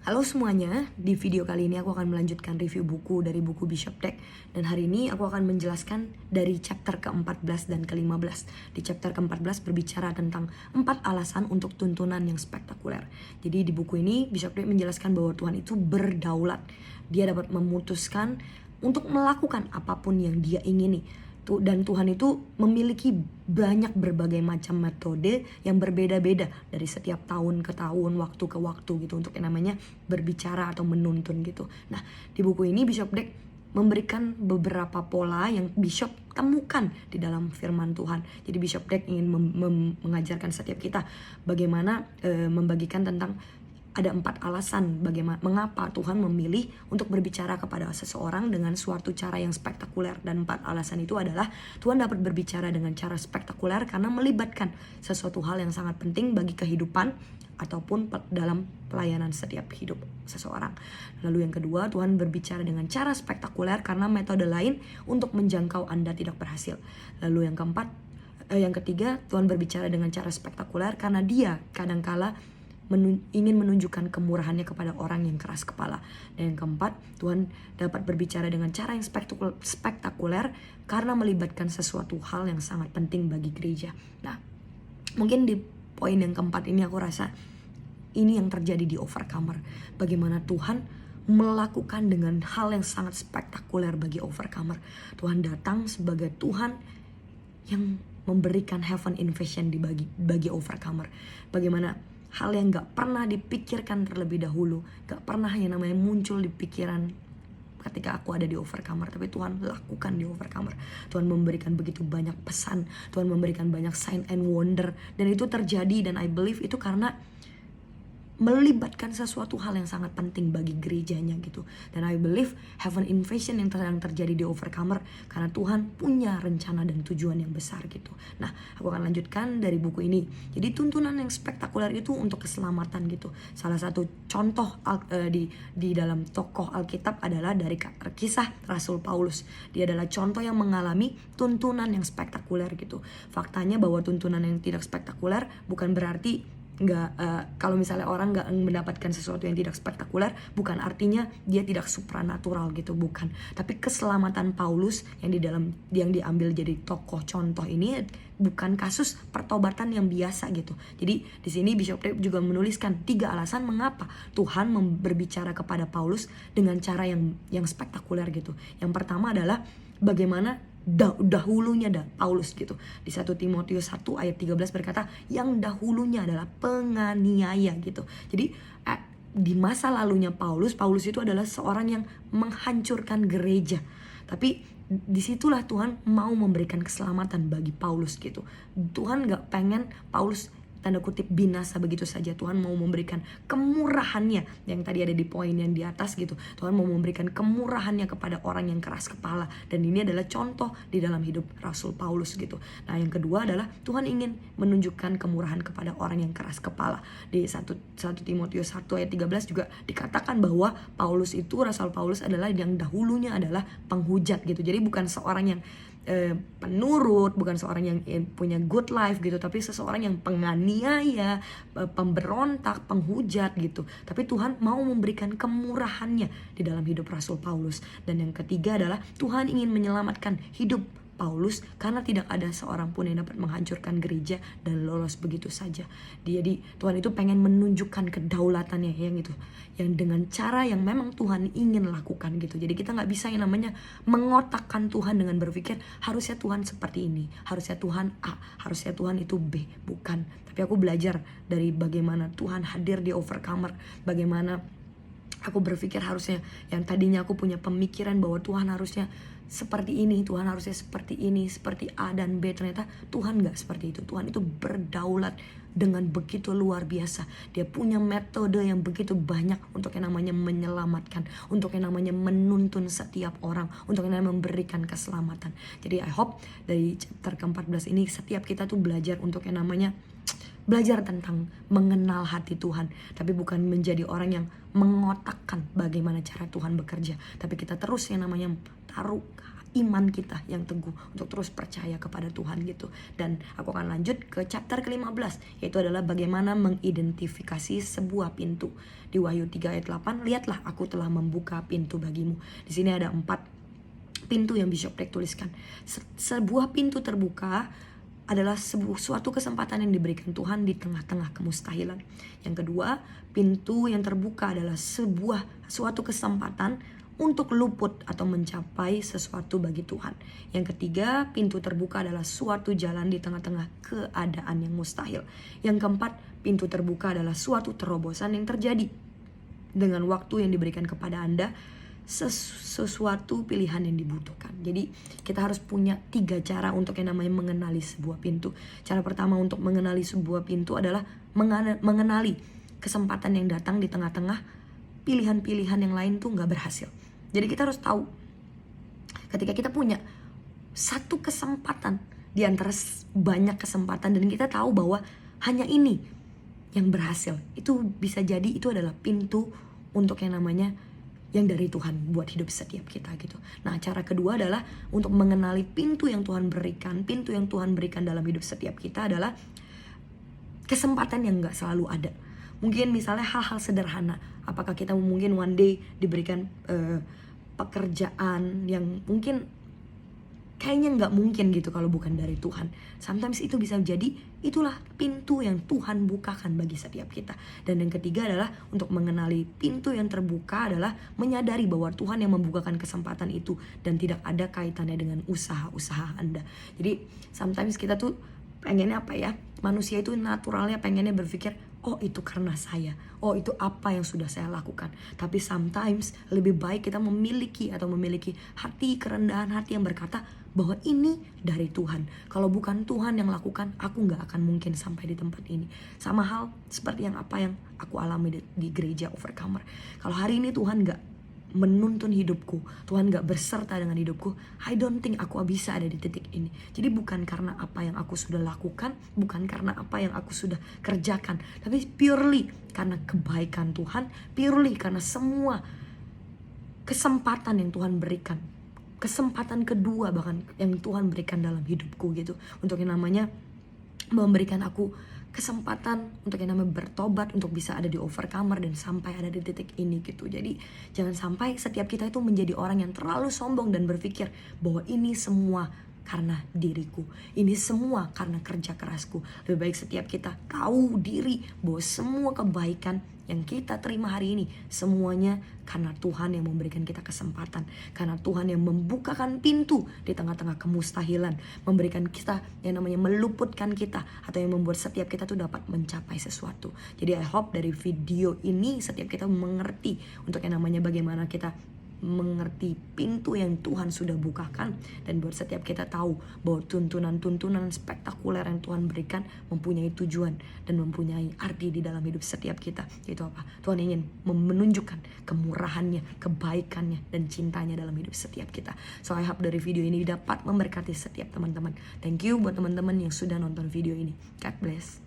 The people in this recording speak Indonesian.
Halo semuanya, di video kali ini aku akan melanjutkan review buku dari buku Bishop Dweck. Dan hari ini aku akan menjelaskan dari chapter ke-14 dan ke-15. Di chapter ke-14 berbicara tentang 4 alasan untuk tuntunan yang spektakuler. Jadi di buku ini Bishop Dweck menjelaskan bahwa Tuhan itu berdaulat. Dia dapat memutuskan untuk melakukan apapun yang dia ingini. Dan Tuhan itu memiliki banyak berbagai macam metode yang berbeda-beda dari setiap tahun ke tahun, waktu ke waktu gitu, untuk yang namanya berbicara atau menuntun gitu. Nah, di buku ini Bishop Dweck memberikan beberapa pola yang Bishop temukan di dalam firman Tuhan. Jadi Bishop Dweck ingin mengajarkan setiap kita bagaimana membagikan tentang ada 4 alasan mengapa Tuhan memilih untuk berbicara kepada seseorang dengan suatu cara yang spektakuler. Dan 4 alasan itu adalah Tuhan dapat berbicara dengan cara spektakuler karena melibatkan sesuatu hal yang sangat penting bagi kehidupan ataupun dalam pelayanan setiap hidup seseorang. Lalu yang kedua, Tuhan berbicara dengan cara spektakuler karena metode lain untuk menjangkau Anda tidak berhasil. Lalu yang ketiga, Tuhan berbicara dengan cara spektakuler karena Dia kadangkala ingin menunjukkan kemurahannya kepada orang yang keras kepala. Dan yang keempat, Tuhan dapat berbicara dengan cara yang spektakuler karena melibatkan sesuatu hal yang sangat penting bagi gereja. Nah, mungkin di poin yang keempat ini aku rasa ini yang terjadi di Overcomer. Bagaimana Tuhan melakukan dengan hal yang sangat spektakuler bagi Overcomer. Tuhan datang sebagai Tuhan yang memberikan heaven invasion bagi Overcomer. Bagaimana hal yang gak pernah dipikirkan terlebih dahulu, gak pernah yang namanya muncul di pikiran ketika aku ada di Overcomer, tapi Tuhan lakukan di Overcomer. Tuhan memberikan begitu banyak pesan, Tuhan memberikan banyak sign and wonder, dan itu terjadi. Dan I believe itu karena melibatkan sesuatu hal yang sangat penting bagi gerejanya gitu. Dan I believe heaven invasion yang terjadi di Overcomer karena Tuhan punya rencana dan tujuan yang besar gitu. Nah, aku akan lanjutkan dari buku ini. Jadi tuntunan yang spektakuler itu untuk keselamatan gitu. Salah satu contoh di dalam tokoh Alkitab adalah dari kisah Rasul Paulus. Dia adalah contoh yang mengalami tuntunan yang spektakuler gitu. Faktanya bahwa tuntunan yang tidak spektakuler bukan berarti kalau misalnya orang nggak mendapatkan sesuatu yang tidak spektakuler, bukan artinya dia tidak supranatural gitu, bukan. Tapi keselamatan Paulus yang diambil jadi tokoh contoh ini bukan kasus pertobatan yang biasa gitu. Jadi di sini Bishop Dweck juga menuliskan 3 alasan mengapa Tuhan berbicara kepada Paulus dengan cara yang spektakuler gitu. Yang pertama adalah bagaimana dahulunya Paulus gitu. Di 1 Timotius 1 ayat 13 berkata yang dahulunya adalah penganiaya gitu. Jadi di masa lalunya Paulus itu adalah seorang yang menghancurkan gereja. Tapi disitulah Tuhan mau memberikan keselamatan bagi Paulus gitu. Tuhan gak pengen Paulus tanda kutip binasa begitu saja. Tuhan mau memberikan kemurahannya yang tadi ada di poin yang di atas gitu. Tuhan mau memberikan kemurahannya kepada orang yang keras kepala, dan ini adalah contoh di dalam hidup Rasul Paulus gitu. Nah, yang kedua adalah Tuhan ingin menunjukkan kemurahan kepada orang yang keras kepala. Di 1 Timotius 1 ayat 13 juga dikatakan bahwa Rasul Paulus adalah yang dahulunya adalah penghujat gitu. Jadi bukan seorang yang penurut, bukan seorang yang punya good life gitu, tapi seseorang yang penganiaya, pemberontak, penghujat gitu. Tapi Tuhan mau memberikan kemurahannya di dalam hidup Rasul Paulus. Dan yang ketiga adalah Tuhan ingin menyelamatkan hidup Paulus karena tidak ada seorang pun yang dapat menghancurkan gereja dan lolos begitu saja. Jadi Tuhan itu pengen menunjukkan kedaulatannya yang dengan cara yang memang Tuhan ingin lakukan gitu. Jadi kita nggak bisa yang namanya mengotakkan Tuhan dengan berpikir harusnya Tuhan seperti ini, harusnya Tuhan A, harusnya Tuhan itu B. Bukan. Tapi aku belajar dari bagaimana Tuhan hadir di Overcomer, bagaimana aku berpikir harusnya yang tadinya aku punya pemikiran bahwa Tuhan harusnya seperti ini, Tuhan harusnya seperti ini, seperti A dan B. Ternyata Tuhan gak seperti itu. Tuhan itu berdaulat dengan begitu luar biasa. Dia punya metode yang begitu banyak untuk yang namanya menyelamatkan, untuk yang namanya menuntun setiap orang, untuk yang namanya memberikan keselamatan. Jadi I hope dari chapter ke-14 ini setiap kita tuh belajar untuk yang namanya belajar tentang mengenal hati Tuhan, tapi bukan menjadi orang yang mengotakkan bagaimana cara Tuhan bekerja, tapi kita terus yang namanya taruh iman kita yang teguh, untuk terus percaya kepada Tuhan gitu. Dan aku akan lanjut ke chapter ke-15, yaitu adalah bagaimana mengidentifikasi sebuah pintu. Di Wahyu 3 ayat 8, lihatlah aku telah membuka pintu bagimu. Di sini ada 4 pintu yang Bishop Dag tuliskan. Sebuah pintu terbuka adalah suatu kesempatan yang diberikan Tuhan di tengah-tengah kemustahilan. Yang kedua, pintu yang terbuka adalah suatu kesempatan untuk luput atau mencapai sesuatu bagi Tuhan. Yang ketiga, pintu terbuka adalah suatu jalan di tengah-tengah keadaan yang mustahil. Yang keempat, pintu terbuka adalah suatu terobosan yang terjadi dengan waktu yang diberikan kepada Anda, sesuatu pilihan yang dibutuhkan. Jadi kita harus punya 3 cara untuk yang namanya mengenali sebuah pintu. Cara pertama untuk mengenali sebuah pintu adalah mengenali kesempatan yang datang di tengah-tengah pilihan-pilihan yang lain tuh gak berhasil. Jadi kita harus tahu ketika kita punya satu kesempatan di antara banyak kesempatan, dan kita tahu bahwa hanya ini yang berhasil, itu bisa jadi itu adalah pintu untuk yang namanya yang dari Tuhan buat hidup setiap kita gitu. Nah, cara kedua adalah untuk mengenali pintu yang Tuhan berikan. Pintu yang Tuhan berikan dalam hidup setiap kita adalah kesempatan yang gak selalu ada. Mungkin misalnya hal-hal sederhana. Apakah kita mungkin one day diberikan pekerjaan yang mungkin kayaknya gak mungkin gitu kalau bukan dari Tuhan. Sometimes itu bisa jadi itulah pintu yang Tuhan bukakan bagi setiap kita. Dan yang ketiga adalah untuk mengenali pintu yang terbuka adalah menyadari bahwa Tuhan yang membukakan kesempatan itu dan tidak ada kaitannya dengan usaha-usaha Anda. Jadi sometimes kita tuh pengennya apa ya, manusia itu naturalnya pengennya berpikir, oh itu karena saya, oh itu apa yang sudah saya lakukan. Tapi sometimes lebih baik kita memiliki hati kerendahan hati yang berkata bahwa ini dari Tuhan. Kalau bukan Tuhan yang lakukan, aku gak akan mungkin sampai di tempat ini. Sama hal seperti apa yang aku alami di gereja Overcomer. Kalau hari ini Tuhan gak menuntun hidupku, Tuhan gak berserta dengan hidupku, I don't think aku bisa ada di titik ini. Jadi bukan karena apa yang aku sudah lakukan, bukan karena apa yang aku sudah kerjakan, tapi purely karena kebaikan Tuhan, purely karena semua kesempatan yang Tuhan berikan, kesempatan kedua bahkan yang Tuhan berikan dalam hidupku gitu, untuk yang namanya memberikan aku kesempatan untuk yang namanya bertobat, untuk bisa ada di Overcomer dan sampai ada di titik ini gitu. Jadi jangan sampai setiap kita itu menjadi orang yang terlalu sombong dan berpikir bahwa ini semua karena diriku, ini semua karena kerja kerasku. Lebih baik setiap kita tahu diri bahwa semua kebaikan yang kita terima hari ini semuanya karena Tuhan yang memberikan kita kesempatan, karena Tuhan yang membukakan pintu di tengah-tengah kemustahilan, memberikan kita yang namanya meluputkan kita, atau yang membuat setiap kita tuh dapat mencapai sesuatu. Jadi I hope dari video ini setiap kita mengerti untuk yang namanya bagaimana kita mengerti pintu yang Tuhan sudah bukakan, dan buat setiap kita tahu bahwa tuntunan-tuntunan spektakuler yang Tuhan berikan mempunyai tujuan dan mempunyai arti di dalam hidup setiap kita. Yaitu apa? Tuhan ingin menunjukkan kemurahannya, kebaikannya, dan cintanya dalam hidup setiap kita. So I hope dari video ini dapat memberkati setiap teman-teman. Thank you buat teman-teman yang sudah nonton video ini. God bless.